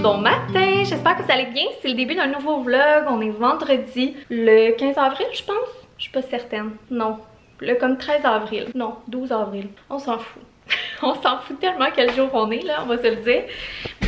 Bon matin, j'espère que vous allez bien. C'est le début d'un nouveau vlog. On est vendredi, le 15 avril, je pense. Je suis pas certaine. Non, le comme 13 avril. Non, 12 avril. On s'en fout. On s'en fout tellement quel jour on est là, on va se le dire.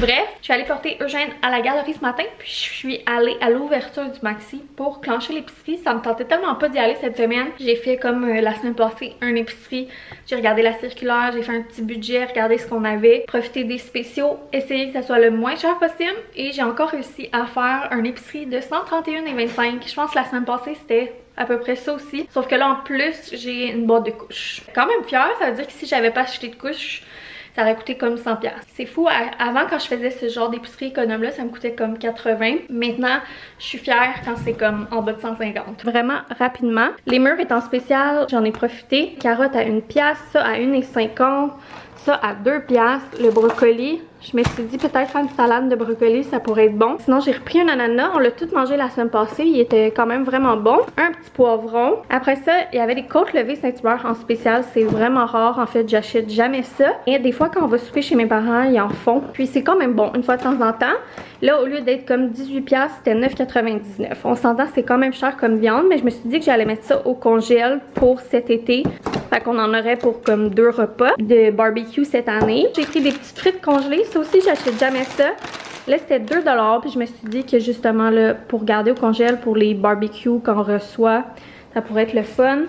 Bref, je suis allée porter Eugène à la garderie ce matin, puis je suis allée à l'ouverture du Maxi pour clencher l'épicerie. Ça me tentait tellement pas d'y aller cette semaine. J'ai fait comme la semaine passée une épicerie. J'ai regardé la circulaire, j'ai fait un petit budget, regardé ce qu'on avait, profité des spéciaux, essayé que ça soit le moins cher possible. Et j'ai encore réussi à faire une épicerie de 131,25. Je pense que la semaine passée c'était à peu près ça aussi. Sauf que là en plus j'ai une boîte de couches. Quand même fière, ça veut dire que si j'avais pas acheté de couches, ça aurait coûté comme 100$. C'est fou, avant quand je faisais ce genre d'épicerie économe là, ça me coûtait comme 80. Maintenant, je suis fière quand c'est comme en bas de 150. Vraiment rapidement. Les mûres étant spéciales, j'en ai profité. Carottes à 1$, ça à 1,50$, ça à 2$. Le brocoli, je me suis dit peut-être faire une salade de brocoli, ça pourrait être bon. Sinon, j'ai repris un ananas. On l'a tout mangé la semaine passée. Il était quand même vraiment bon. Un petit poivron. Après ça, il y avait des côtes levées Saint-Hubert en spécial. C'est vraiment rare. En fait, j'achète jamais ça. Et des fois, quand on va souper chez mes parents, ils en font. Puis c'est quand même bon, une fois de temps en temps. Là, au lieu d'être comme 18$, c'était 9,99$. On s'entend, c'est quand même cher comme viande. Mais je me suis dit que j'allais mettre ça au congèle pour cet été. Fait qu'on en aurait pour comme 2 repas de barbecue cette année. J'ai pris des petites frites congelées. Ça aussi, j'achète jamais ça. Là, c'était 2$. Puis je me suis dit que justement, là, pour garder au congèle pour les barbecues qu'on reçoit, ça pourrait être le fun.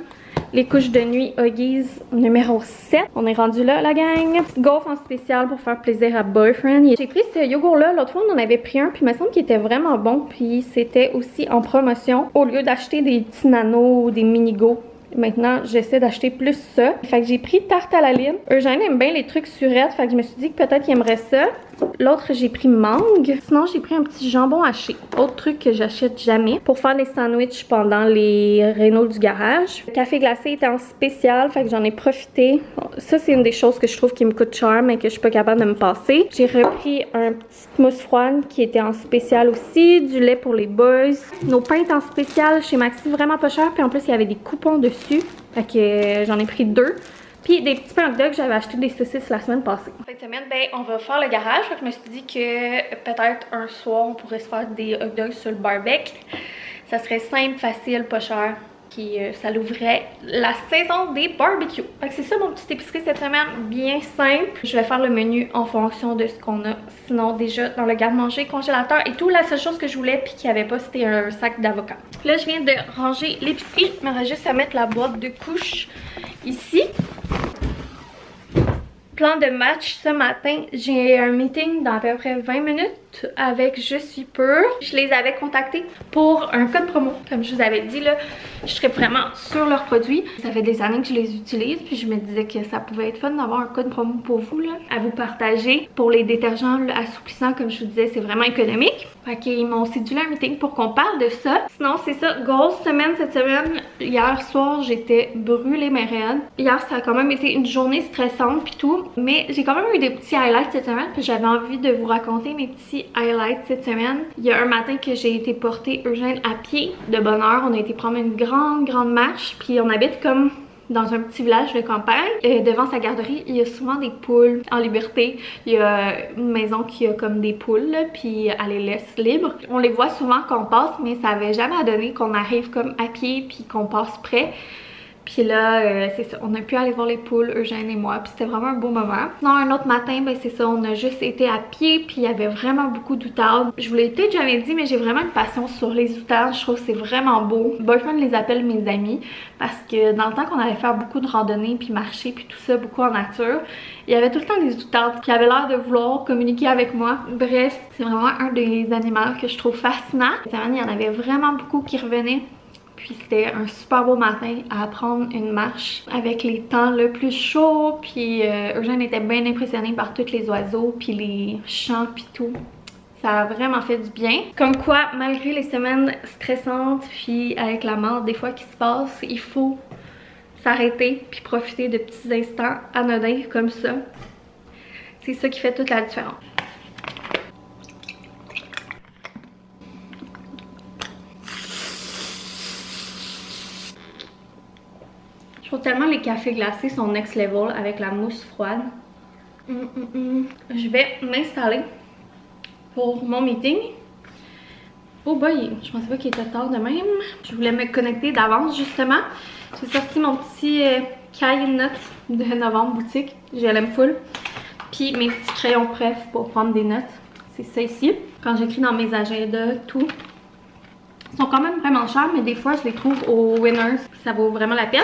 Les couches de nuit Huggies numéro 7. On est rendu là, la gang. Petite gaufre en spécial pour faire plaisir à Boyfriend. J'ai pris ce yogourt-là. L'autre fois, on en avait pris un. Puis il me semble qu'il était vraiment bon. Puis c'était aussi en promotion. Au lieu d'acheter des petits nanos ou des mini-go. Maintenant, j'essaie d'acheter plus ça. Fait que j'ai pris tarte à la lime. Eugène aime bien les trucs surettes. Fait que je me suis dit que peut-être qu'il aimerait ça. L'autre, j'ai pris mangue. Sinon, j'ai pris un petit jambon haché. Autre truc que j'achète jamais pour faire les sandwichs pendant les rénaux du garage. Le café glacé était en spécial. Fait que j'en ai profité. Bon, ça, c'est une des choses que je trouve qui me coûte cher, mais que je suis pas capable de me passer. J'ai repris un petit mousse froide qui était en spécial aussi. Du lait pour les boys. Nos pains étaient en spécial chez Maxi, vraiment pas cher. Puis en plus, il y avait des coupons dessus. Fait que j'en ai pris 2. Puis des petits pains hot dogs, j'avais acheté des saucisses la semaine passée. En fin de semaine, ben, on va faire le garage. Fait que je me suis dit que peut-être un soir, on pourrait se faire des hot dogs sur le barbecue. Ça serait simple, facile, pas cher. Puis ça l'ouvrait la saison des barbecues. Fait que c'est ça mon petit épicerie cette semaine, bien simple. Je vais faire le menu en fonction de ce qu'on a. Sinon déjà dans le garde-manger, congélateur et tout, la seule chose que je voulais puis qu'il n'y avait pas, c'était un sac d'avocat. Là je viens de ranger l'épicerie. Il me reste juste à mettre la boîte de couches ici. Plan de match ce matin, j'ai un meeting dans à peu près 20 minutes avec Je suis pure. Je les avais contactés pour un code promo. Comme je vous avais dit, là, je serais vraiment sur leurs produits. Ça fait des années que je les utilise, puis je me disais que ça pouvait être fun d'avoir un code promo pour vous, là, à vous partager. Pour les détergents assouplissants, comme je vous disais, c'est vraiment économique. Fait qu'ils m'ont séduit un meeting pour qu'on parle de ça. Sinon, c'est ça, grosse semaine cette semaine. Hier soir, j'étais brûlée mais raide. Hier, ça a quand même été une journée stressante puis tout. Mais j'ai quand même eu des petits highlights cette semaine, puis j'avais envie de vous raconter mes petits highlights cette semaine. Il y a un matin que j'ai été porter Eugène à pied de bonne heure. On a été prendre une grande marche, puis on habite comme dans un petit village de campagne. Devant sa garderie, il y a souvent des poules en liberté. Il y a une maison qui a comme des poules, là, puis elle les laisse libres. On les voit souvent quand on passe, mais ça avait jamais donné qu'on arrive comme à pied puis qu'on passe près. Puis là, c'est ça, on a pu aller voir les poules, Eugène et moi, puis c'était vraiment un beau moment. Sinon, un autre matin, ben c'est ça, on a juste été à pied, puis il y avait vraiment beaucoup d'outardes. Je vous l'ai peut-être jamais dit, mais j'ai vraiment une passion sur les outardes, je trouve que c'est vraiment beau. Boyfriend les appelle mes amis, parce que dans le temps qu'on allait faire beaucoup de randonnées, puis marcher, puis tout ça, beaucoup en nature, il y avait tout le temps des outardes qui avaient l'air de vouloir communiquer avec moi. Bref, c'est vraiment un des animaux que je trouve fascinant. Cette semaine, il y en avait vraiment beaucoup qui revenaient. Puis c'était un super beau matin à prendre une marche avec les temps le plus chauds. Puis Eugène était bien impressionné par tous les oiseaux, puis les chants, puis tout. Ça a vraiment fait du bien. Comme quoi, malgré les semaines stressantes, puis avec la mort des fois qui se passe, il faut s'arrêter puis profiter de petits instants anodins comme ça. C'est ça qui fait toute la différence. Je trouve tellement les cafés glacés sont next level avec la mousse froide. Je vais m'installer pour mon meeting. Oh boy, je pensais pas qu'il était tard de même. Je voulais me connecter d'avance justement. J'ai sorti mon petit cahier de notes de novembre boutique. Je l'aime full. Puis mes petits crayons pref pour prendre des notes. C'est ça ici. Quand j'écris dans mes agendas, tout. Ils sont quand même vraiment chers, mais des fois je les trouve au Winners. Ça vaut vraiment la peine.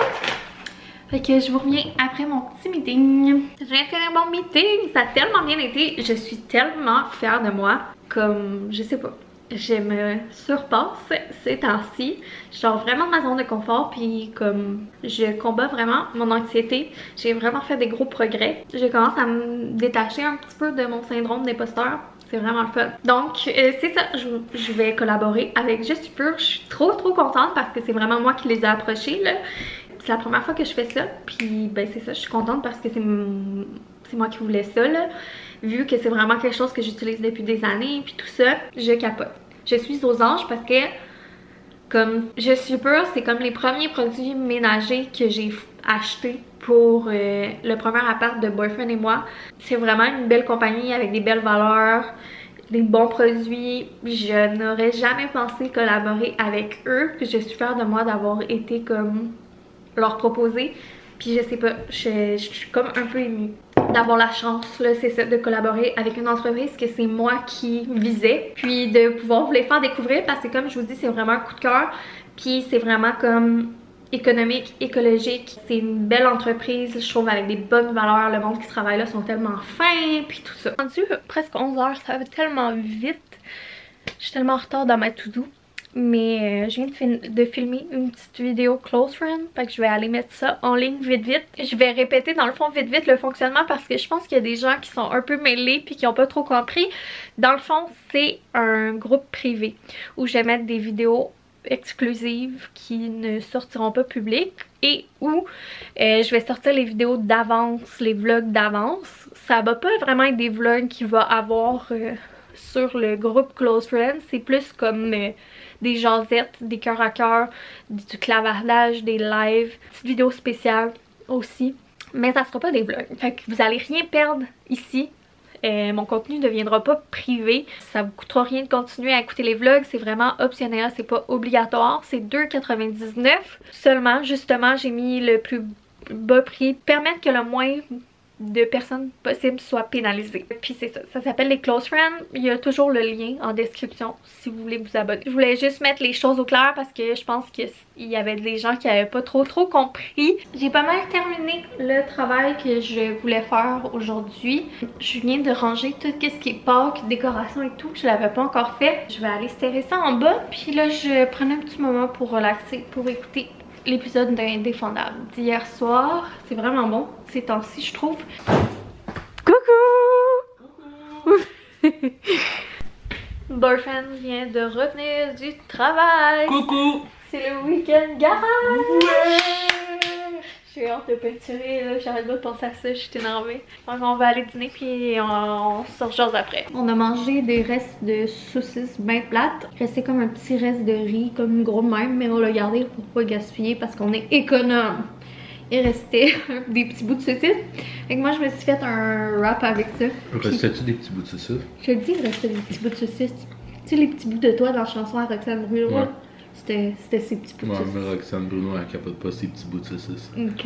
Fait que je vous reviens après mon petit meeting. Je viens de faire un bon meeting. Ça a tellement bien été. Je suis tellement fière de moi. Comme, je sais pas. Je me surpasse ces temps-ci. Je sors vraiment de ma zone de confort, puis comme je combats vraiment mon anxiété. J'ai vraiment fait des gros progrès. Je commence à me détacher un petit peu de mon syndrome d'imposteur. C'est vraiment le fun. Donc c'est ça, je vais collaborer avec Je suis pure. Je suis trop contente parce que c'est vraiment moi qui les ai approchés là. C'est la première fois que je fais ça, puis ben c'est ça, je suis contente parce que c'est moi qui voulais ça là. Vu que c'est vraiment quelque chose que j'utilise depuis des années, puis tout ça, je capote. Je suis aux anges parce que, comme Je suis pure, c'est comme les premiers produits ménagers que j'ai achetés pour le premier appart de Boyfriend et moi. C'est vraiment une belle compagnie avec des belles valeurs, des bons produits. Je n'aurais jamais pensé collaborer avec eux. Puis je suis fière de moi d'avoir été comme leur proposer. Puis je sais pas, je suis comme un peu émue d'avoir la chance, là, c'est ça, de collaborer avec une entreprise que c'est moi qui visais. Puis de pouvoir vous les faire découvrir parce que comme je vous dis, c'est vraiment un coup de cœur. Puis c'est vraiment comme économique, écologique. C'est une belle entreprise, je trouve, avec des bonnes valeurs. Le monde qui travaille là sont tellement fins, puis tout ça. Rendu presque 11 h, ça va tellement vite. Je suis tellement en retard dans ma to-do. Mais je viens de filmer une petite vidéo Close Friend. Fait que je vais aller mettre ça en ligne vite. Je vais répéter dans le fond vite le fonctionnement parce que je pense qu'il y a des gens qui sont un peu mêlés puis qui n'ont pas trop compris. Dans le fond, c'est un groupe privé où je vais mettre des vidéos exclusives qui ne sortiront pas publiques et où je vais sortir les vidéos d'avance, les vlogs d'avance. Ça va pas vraiment être des vlogs qu'il va avoir sur le groupe Close Friends. C'est plus comme des jasettes, des cœurs à cœur, du clavardage, des lives, petites vidéos spéciales aussi. Mais ça sera pas des vlogs. Fait que vous allez rien perdre ici. Mon contenu ne deviendra pas privé. Ça vous coûtera rien de continuer à écouter les vlogs. C'est vraiment optionnel, c'est pas obligatoire. C'est 2,99 seulement. Justement, j'ai mis le plus bas prix. Permettre que le moins de personnes possibles soient pénalisées. Puis c'est ça, ça s'appelle les Close Friends. Il y a toujours le lien en description si vous voulez vous abonner. Je voulais juste mettre les choses au clair parce que je pense qu'il y avait des gens qui n'avaient pas trop compris. J'ai pas mal terminé le travail que je voulais faire aujourd'hui. Je viens de ranger tout ce qui est Pâques, décoration et tout. Je l'avais pas encore fait. Je vais aller serrer ça en bas. Puis là, je prenais un petit moment pour relaxer, pour écouter l'épisode d'Indéfendable d'hier soir. C'est vraiment bon ces temps-ci, je trouve. Coucou! Boyfriend vient de revenir du travail. Coucou! C'est le week-end garage! Ouais! J'ai hâte de peinturer, là. J'arrête pas de penser à ça, je suis énervée. Donc on va aller dîner puis on se rejase après. On a mangé des restes de saucisses bien plates. Restait comme un petit reste de riz, comme gros même, mais on l'a gardé pour pas gaspiller parce qu'on est économe. Il restait des petits bouts de saucisses. Fait que moi je me suis fait un wrap avec ça. Restais-tu des petits bouts de saucisses? Je te dis, il restait des petits bouts de saucisses. Tu sais les petits bouts de toi dans la chanson à Roxane Bruno? Ouais. C'était ces petits bouts de saucisses. Mais Roxane Bruno, elle capote pas ces petits bouts de saucisses. Ok.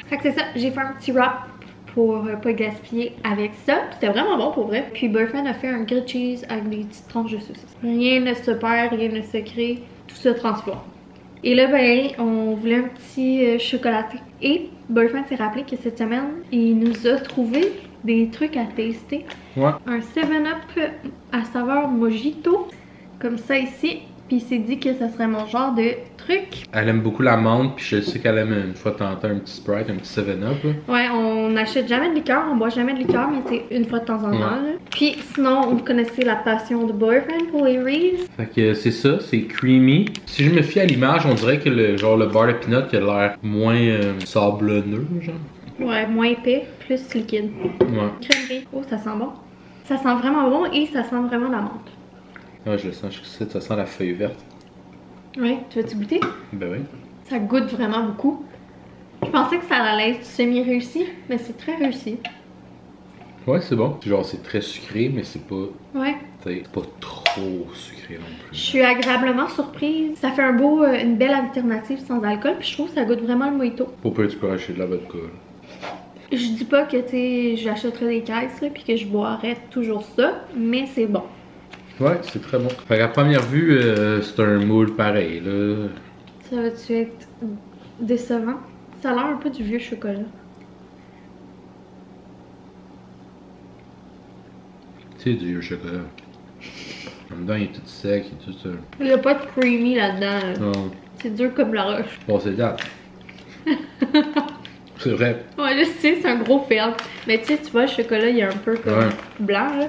Fait que c'est ça, j'ai fait un petit wrap pour pas gaspiller avec ça. C'était vraiment bon pour vrai. Puis Boyfriend a fait un grilled cheese avec des petites tranches de saucisses. Rien ne se perd, rien ne se crée, tout se transforme. Et là, ben, on voulait un petit chocolaté. Et Boyfriend s'est rappelé que cette semaine, il nous a trouvé des trucs à tester. Ouais. Un 7-Up à saveur mojito, comme ça ici. Puis il s'est dit que ça serait mon genre de truc. Elle aime beaucoup la menthe, puis je sais qu'elle aime une fois de temps en temps un petit Sprite, un petit 7-Up. Ouais, on n'achète jamais de liqueur, on boit jamais de liqueur, mais c'est une fois de temps en temps. Là. Puis sinon, vous connaissez la passion de Boyfriend pour les Reese. Fait que c'est ça, c'est creamy. Si je me fie à l'image, on dirait que le bar de peanut qui a l'air moins sablonneux, genre. Ouais, moins épais, plus liquide. Ouais. Crèmerie. Oh, ça sent bon. Ça sent vraiment bon et ça sent vraiment la menthe. Ouais, je le sens, ça sent la feuille verte. Ouais, tu veux-tu goûter? Ben oui. Ça goûte vraiment beaucoup. Je pensais que ça allait être semi-réussi, mais c'est très réussi. Ouais, c'est bon. Genre, c'est très sucré, mais c'est pas. Ouais. C'est pas trop sucré non plus. Je suis agréablement surprise. Ça fait une belle alternative sans alcool, puis je trouve que ça goûte vraiment le mojito. Pour peu, tu peux acheter de la vodka. Je dis pas que, tu sais, j'achèterais des caisses, là, puis que je boirais toujours ça, mais c'est bon. Ouais, c'est très bon. Fait qu'à première vue, c'est un moule pareil, là. Ça va-tu être décevant? Ça a l'air un peu du vieux chocolat. C'est du vieux chocolat. En dedans, il est tout sec, il est tout. Il n'y a pas de creamy là-dedans. Là. Non. C'est dur comme la roche. Bon, c'est date. C'est vrai. Ouais, je sais, c'est un gros ferme. Mais tu sais, tu vois, le chocolat, il est un peu comme blanc, là.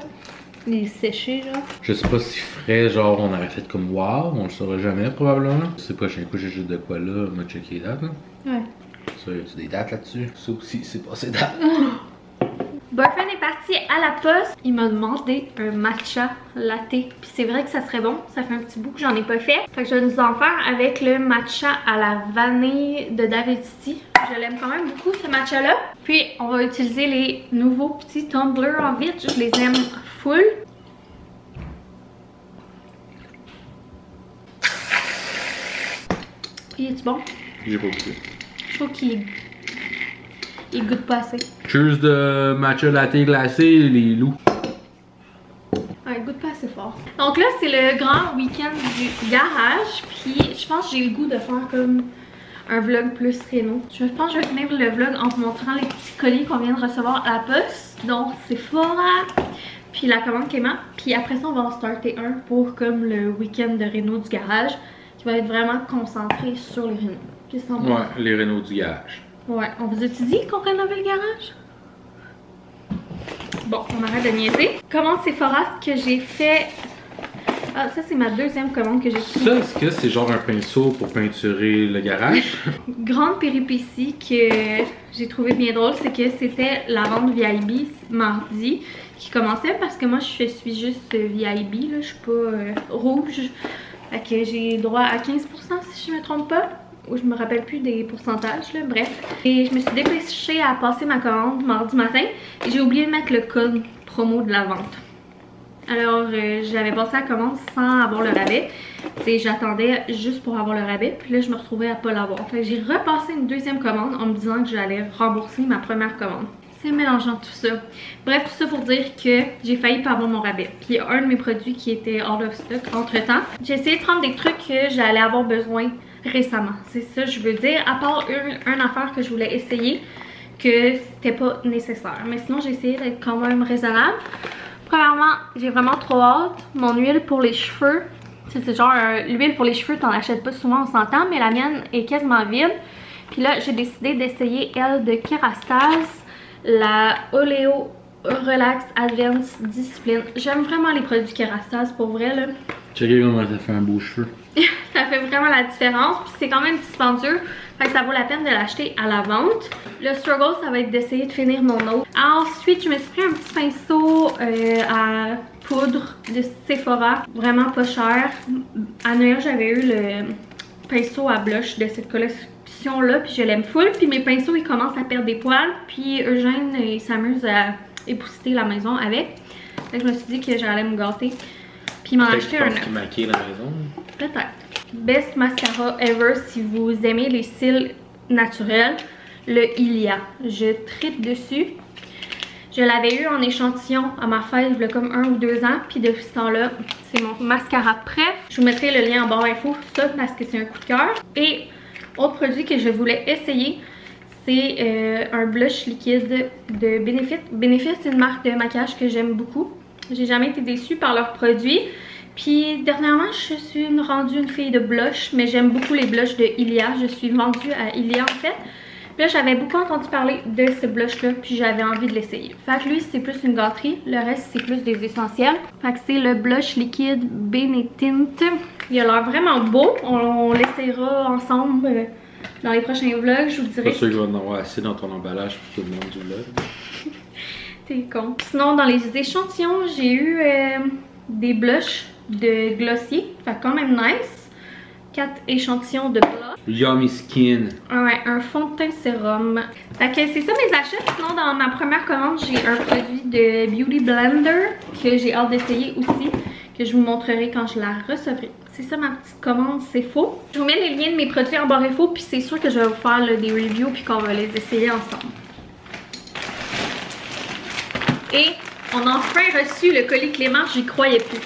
Il est séché, là. Je sais pas si frais, genre, on aurait fait comme wow, on le saura jamais, probablement. C'est prochain coup, j'ai juste de quoi là, on m'a checké les dates, là. Ouais. Ça, y a-tu des dates là-dessus? Ça aussi, c'est pas ces dates. Boyfriend est parti à la poste. Il m'a demandé un matcha latte. Puis c'est vrai que ça serait bon. Ça fait un petit bout que j'en ai pas fait. Fait que je vais nous en faire avec le matcha à la vanille de Davidsky. Je l'aime quand même beaucoup ce matcha là. Puis on va utiliser les nouveaux petits tumblers en vitre. Je les aime full. Puis est-tu bon? J'ai pas goûté. Je trouve qu'il goûte pas assez. Cheers de matcha latte glacé, les loups. Ouais, il goûte pas assez fort. Donc là, c'est le grand week-end du garage. Puis je pense que j'ai le goût de faire comme un vlog plus réno. Je pense que je vais finir le vlog en vous montrant les petits colis qu'on vient de recevoir à la poste. Donc c'est Sephora, puis la commande Clément. Puis après ça, on va en starter un pour comme le week-end de réno du garage, qui va être vraiment concentré sur les rénaux. Qu'est-ce qu'on Ouais, les rénaux du garage. Ouais, on vous a-tu dit qu'on rénovait le garage? Bon, on arrête de niaiser. Commande Sephora que j'ai fait. Ah, ça c'est ma deuxième commande que j'ai faite. Ça, est-ce que c'est genre un pinceau pour peinturer le garage? Grande péripétie que j'ai trouvé bien drôle, c'est que c'était la vente VIB mardi qui commençait parce que moi je suis juste VIB, là, je suis pas rouge. Fait que j'ai droit à 15% si je me trompe pas. Ou je me rappelle plus des pourcentages, là, bref. Et je me suis dépêchée à passer ma commande mardi matin et j'ai oublié de mettre le code promo de la vente. Alors j'avais passé la commande sans avoir le rabais. J'attendais juste pour avoir le rabais, puis là je me retrouvais à pas l'avoir. Fait que j'ai repassé une deuxième commande en me disant que j'allais rembourser ma première commande. C'est mélangeant tout ça. Bref, tout ça pour dire que j'ai failli pas avoir mon rabais. Puis il y a un de mes produits qui était out of stock entre temps. J'ai essayé de prendre des trucs que j'allais avoir besoin récemment. C'est ça je veux dire. À part une affaire que je voulais essayer, que c'était pas nécessaire. Mais sinon j'ai essayé d'être quand même raisonnable. Premièrement, j'ai vraiment trop hâte. Mon huile pour les cheveux. C'est genre l'huile pour les cheveux, t'en achètes pas souvent, on s'entend, mais la mienne est quasiment vide. Puis là, j'ai décidé d'essayer elle de Kerastase, la Oleo Relax Advanced Discipline. J'aime vraiment les produits Kerastase pour vrai là. Checker comment ça fait un beau cheveu. Ça fait vraiment la différence, puis c'est quand même dispendieux, fait que ça vaut la peine de l'acheter à la vente. Le struggle, ça va être d'essayer de finir mon eau. Ensuite, je me suis pris un petit pinceau à poudre de Sephora, vraiment pas cher. À Noël, j'avais eu le pinceau à blush de cette collection là, puis je l'aime full. Puis mes pinceaux, ils commencent à perdre des poils, puis Eugène, il s'amuse à épousseter la maison avec. Fait que je me suis dit que j'allais me gâter. Puis m'en acheter un neuf. Maquille la maison. Peut-être. Best mascara ever si vous aimez les cils naturels, le Ilia. Je tripe dessus. Je l'avais eu en échantillon à ma fête il y a comme 1 ou 2 ans. Puis depuis ce temps-là, c'est mon mascara prêt. Je vous mettrai le lien en barre info, ça parce que c'est un coup de cœur. Et autre produit que je voulais essayer, c'est un blush liquide de Benefit. Benefit, c'est une marque de maquillage que j'aime beaucoup. J'ai jamais été déçue par leurs produits. Puis dernièrement, je suis rendue une fille de blush, mais j'aime beaucoup les blushs de Ilia. Je suis vendue à Ilia en fait. Puis là, j'avais beaucoup entendu parler de ce blush-là, puis j'avais envie de l'essayer. Fait que lui, c'est plus une gâterie. Le reste, c'est plus des essentiels. Fait que c'est le blush liquide Benetint. Il a l'air vraiment beau. On l'essayera ensemble dans les prochains vlogs. Je vous dirai. Pas sûr que je vais en avoir assez dans ton emballage pour tout le monde du vlog. T'es con. Sinon, dans les échantillons, j'ai eu des blushs de Glossier. Fait quand même nice. 4 échantillons de blush. Yummy Skin. Ouais, un fond de teint sérum. Fait que c'est ça mes achats. Sinon, dans ma première commande, j'ai un produit de Beauty Blender que j'ai hâte d'essayer aussi, que je vous montrerai quand je la recevrai. C'est ça ma petite commande, c'est faux. Je vous mets les liens de mes produits en barre d'infos, puis c'est sûr que je vais vous faire là, des reviews puis qu'on va les essayer ensemble. Et on a enfin reçu le colis Clément, j'y croyais plus.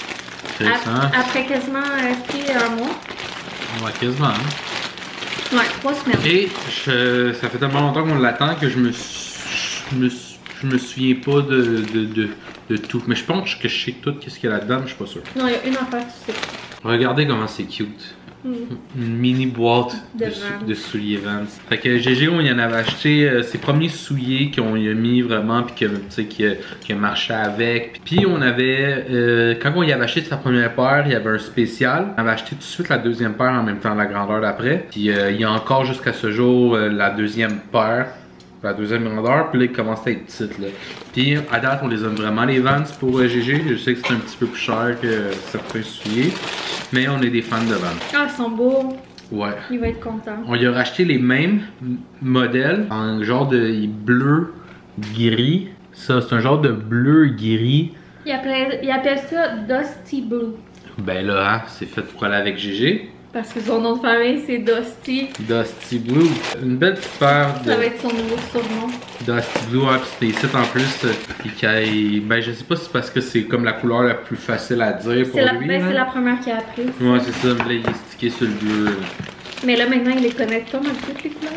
C'est ça. Après quasiment un mois. Ouais, quasiment. Hein? Ouais, 3 semaines. Et ça fait tellement longtemps qu'on l'attend que je me souviens pas de tout. Mais je pense que je sais tout qu'est-ce qu'il y a là-dedans, mais je suis pas sûr. Non, il y a une affaire, tu sais. Regardez comment c'est cute. Une mini boîte de souliers Vans. Fait que GG, on y en avait acheté ses premiers souliers qu'on y a mis vraiment, puis qui a marché avec. Puis on avait, quand on y avait acheté sa première paire, il y avait un spécial. On avait acheté tout de suite la deuxième paire en même temps, la grandeur d'après. Puis il y a encore jusqu'à ce jour la deuxième paire. La deuxième grandeur, puis là, il commence à être petite, là. Puis, à date, on les aime vraiment, les Vans, pour GG. Je sais que c'est un petit peu plus cher que certains souliers, mais on est des fans de Vans. Ah, ils sont beaux. Ouais. Il va être content. On lui a racheté les mêmes modèles, en genre de bleu-gris. Ça, c'est un genre de bleu-gris. Il appelle ça Dusty Blue. Ben là, hein, c'est fait pour aller avec GG. Parce que son nom de famille, c'est Dusty. Dusty Blue. Une belle petite paire de... Ça va être son nouveau surnom. Dusty Blue, hein, puis c'était ici en plus. Puis ben je sais pas si c'est parce que c'est comme la couleur la plus facile à dire pour lui. Ben, c'est la première qu'il a apprise. Ouais, c'est ça. Là, il est stické sur le bleu. Mais là, maintenant, il les connaît pas mal toutes les couleurs.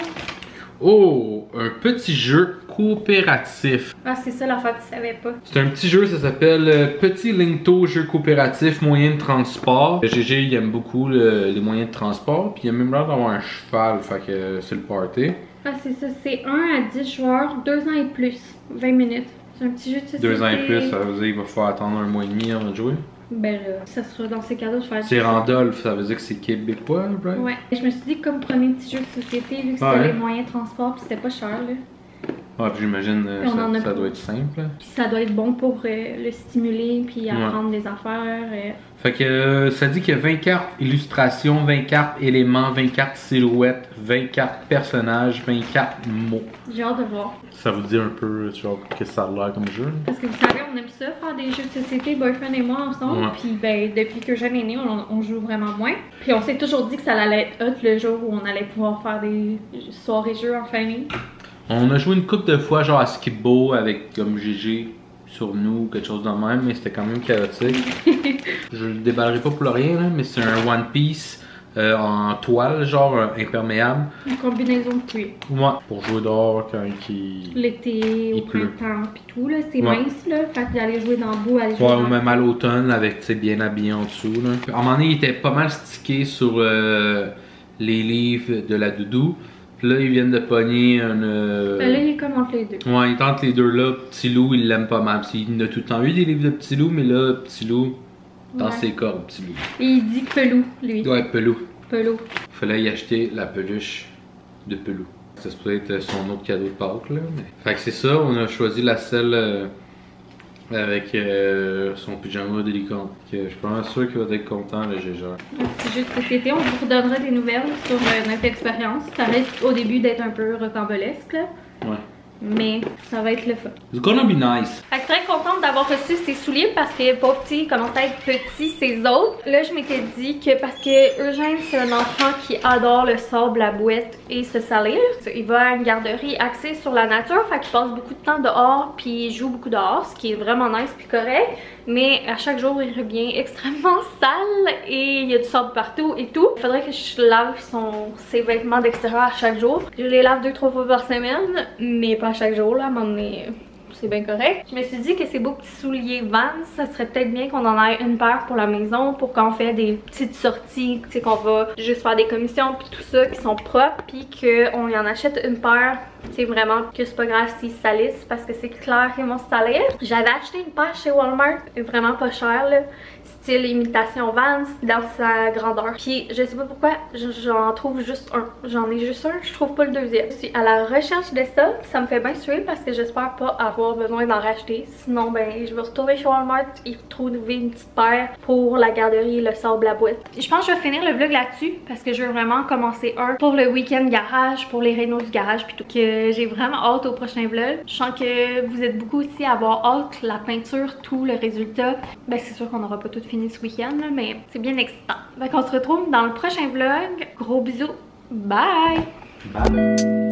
Oh, un petit jeu coopératif. Ah, c'est ça l'affaire que tu savais pas. C'est un petit jeu, ça s'appelle Petit Linto jeu coopératif moyen de transport. GG, il aime beaucoup les moyens de transport, puis il a même l'air d'avoir un cheval, fait que c'est le party. Ah, c'est ça, c'est 1 à 10 joueurs, 2 ans et plus, 20 minutes. C'est un petit jeu de société. 2 ans et plus, ça veut dire qu'il va falloir attendre un mois et demi avant de jouer. Ben là, ça sera dans ces cadeaux de faire. C'est Randolph, ça veut dire que c'est québécois, right? Ouais. Et je me suis dit que comme premier petit jeu de société, vu que c'était les moyens de transport, puis c'était pas cher là. Ouais, puis j'imagine ça doit être simple. Puis ça doit être bon pour le stimuler, puis apprendre des affaires. Fait que ça dit qu'il y a 20 cartes illustrations, 20 cartes éléments, 20 cartes silhouettes, 20 cartes personnages, 20 cartes mots. J'ai hâte de voir. Ça vous dit un peu genre qu'est-ce que ça a l'air comme jeu? Parce que vous savez, on aime ça, faire des jeux de société, boyfriend et moi ensemble. Puis ben, depuis que Jeanne est née, on joue vraiment moins. Puis on s'est toujours dit que ça allait être hot le jour où on allait pouvoir faire des soirées jeux en famille. On a joué une couple de fois genre à Skip-Bo avec comme GG sur nous, quelque chose de même, mais c'était quand même chaotique. Je le déballerai pas pour rien, là, mais c'est un One Piece en toile, genre imperméable. Une combinaison de cuir. Ouais, pour jouer dehors quand il... L'été, au printemps, pis tout, là, c'est mince, là. Fait que d'aller jouer dans le bout, aller jouer ou même à l'automne, avec, tu sais, bien habillé en dessous, là. À un moment donné, il était pas mal stické sur les livres de la doudou. Puis là, ils viennent de pogner un... Ben là, il est comme entre les deux. Ouais, il tente les deux là. Petit Loup, il l'aime pas mal. Il a tout le temps eu des livres de Petit Loup, mais là, Petit Loup, dans ses cordes, Petit Loup. Et il dit Pelou, lui. Ouais, Pelou. Pelou. Fallait y acheter la peluche de Pelou. Ça se peut être son autre cadeau de Pâques, là. Mais... Fait que c'est ça, on a choisi la selle avec son pyjama délicat. Je suis pas mal sûr qu'il va être content, le GG. Un petit jeu de société, on vous redonnera des nouvelles sur notre expérience. Ça risque au début d'être un peu rocambolesque, là. Ouais. Mais ça va être le fun. It's gonna be nice. Fait que très contente d'avoir reçu ces souliers parce que pauvre petit, il commençait à être petit ses autres. Là, je m'étais dit que parce que Eugène, c'est un enfant qui adore le sable, la bouette et se salir. Il va à une garderie axée sur la nature, fait qu'il passe beaucoup de temps dehors puis il joue beaucoup dehors, ce qui est vraiment nice puis correct. Mais à chaque jour, il revient extrêmement sale et il y a du sable partout et tout. Il faudrait que je lave ses vêtements d'extérieur à chaque jour. Je les lave 2-3 fois par semaine, mais pas à chaque jour, là, à un moment donné, c'est bien correct. Je me suis dit que ces beaux petits souliers Vans, ça serait peut-être bien qu'on en ait une paire pour la maison, pour quand on fait des petites sorties, tu sais, qu'on va juste faire des commissions puis tout ça, qui sont propres, puis qu'on y en achète une paire. C'est vraiment que c'est pas grave s'ils se salissent parce que c'est clair qu'ils vont se salir. J'avais acheté une paire chez Walmart, vraiment pas chère là. style imitation Vans dans sa grandeur. Puis je sais pas pourquoi, j'en trouve juste un. J'en ai juste un, je trouve pas le deuxième. Je suis à la recherche de ça me fait bien suer parce que j'espère pas avoir besoin d'en racheter. Sinon, ben, je vais retourner chez Walmart et trouver une petite paire pour la garderie et le sable à boîte. Je pense que je vais finir le vlog là-dessus parce que je veux vraiment commencer un pour le week-end garage, pour les rénaux du garage, plutôt que j'ai vraiment hâte au prochain vlog. Je sens que vous êtes beaucoup aussi à avoir hâte, la peinture, tout le résultat. Ben, c'est sûr qu'on n'aura pas tout fini ce week-end, mais c'est bien excitant. Donc on se retrouve dans le prochain vlog. Gros bisous. Bye! Bye!